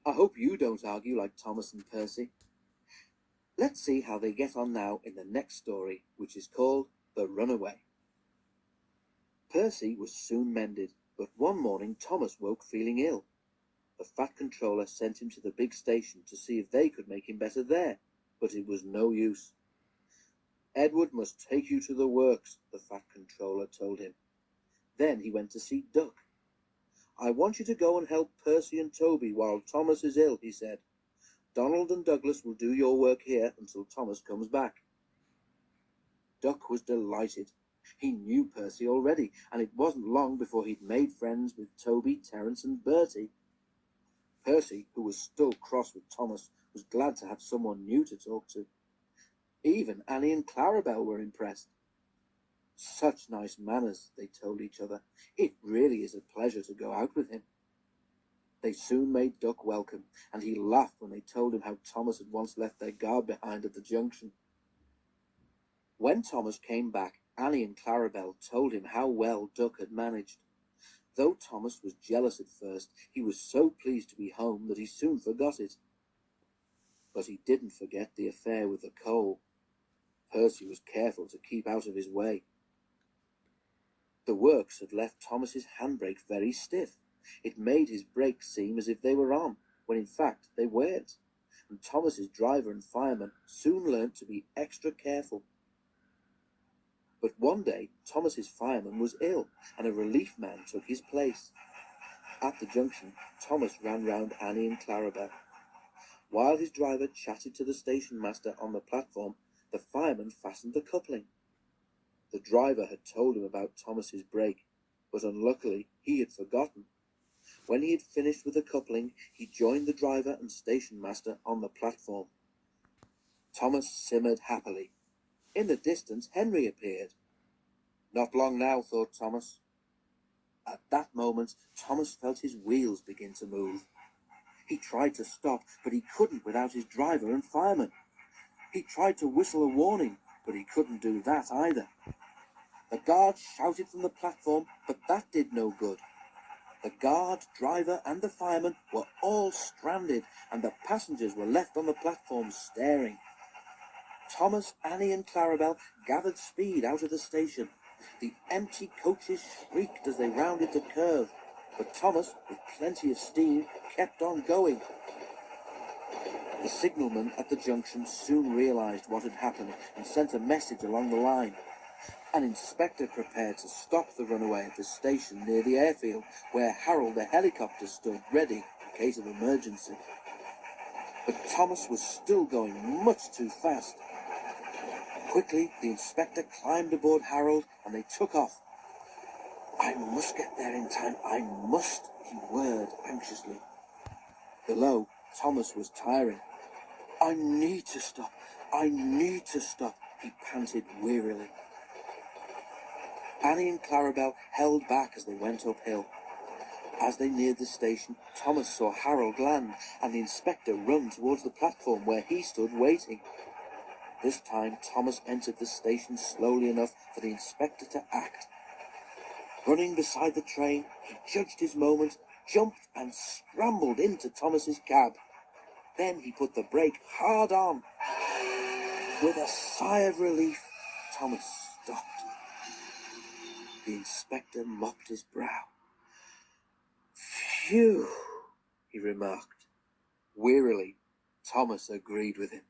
I hope you don't argue like Thomas and Percy. Let's see how they get on now in the next story, which is called The Runaway. Percy was soon mended, but one morning Thomas woke feeling ill. The Fat Controller sent him to the big station to see if they could make him better there, but it was no use. Edward must take you to the works, the Fat Controller told him. Then he went to see Duck. I want you to go and help Percy and Toby while Thomas is ill, he said. Donald and Douglas will do your work here until Thomas comes back. Duck was delighted. He knew Percy already, and it wasn't long before he'd made friends with Toby, Terence, and Bertie. Percy, who was still cross with Thomas, was glad to have someone new to talk to. Even Annie and Clarabel were impressed. Such nice manners, they told each other. It really is a pleasure to go out with him. They soon made Duck welcome, and he laughed when they told him how Thomas had once left their guard behind at the junction. When Thomas came back, Annie and Clarabel told him how well Duck had managed. Though Thomas was jealous at first, he was so pleased to be home that he soon forgot it. But he didn't forget the affair with the coal. Percy was careful to keep out of his way. The works had left Thomas's handbrake very stiff. It made his brakes seem as if they were on, when in fact they weren't, and Thomas's driver and fireman soon learnt to be extra careful. But one day Thomas's fireman was ill, and a relief man took his place. At the junction, Thomas ran round Annie and Clarabel. While his driver chatted to the station master on the platform, the fireman fastened the coupling. The driver had told him about Thomas's brake, but unluckily he had forgotten. When he had finished with the coupling, he joined the driver and station master on the platform. Thomas simmered happily. In the distance, Henry appeared. Not long now, thought Thomas. At that moment, Thomas felt his wheels begin to move. He tried to stop, but he couldn't without his driver and fireman. He tried to whistle a warning, but he couldn't do that either. The guard shouted from the platform, but that did no good. The guard, driver, and the fireman were all stranded, and the passengers were left on the platform staring. Thomas, Annie, and Clarabel gathered speed out of the station. The empty coaches shrieked as they rounded the curve, but Thomas, with plenty of steam, kept on going. The signalman at the junction soon realized what had happened and sent a message along the line. An inspector prepared to stop the runaway at the station near the airfield, where Harold the helicopter stood ready in case of emergency. But Thomas was still going much too fast. Quickly, the inspector climbed aboard Harold, and they took off. I must get there in time, I must, he whirred anxiously. Below, Thomas was tiring. I need to stop, he panted wearily. Annie and Clarabel held back as they went uphill. As they neared the station, Thomas saw Harold land and the inspector run towards the platform where he stood waiting. This time, Thomas entered the station slowly enough for the inspector to act. Running beside the train, he judged his moment, jumped and scrambled into Thomas's cab. Then he put the brake hard on. With a sigh of relief, Thomas stopped. The inspector mopped his brow. Phew, he remarked. Wearily, Thomas agreed with him.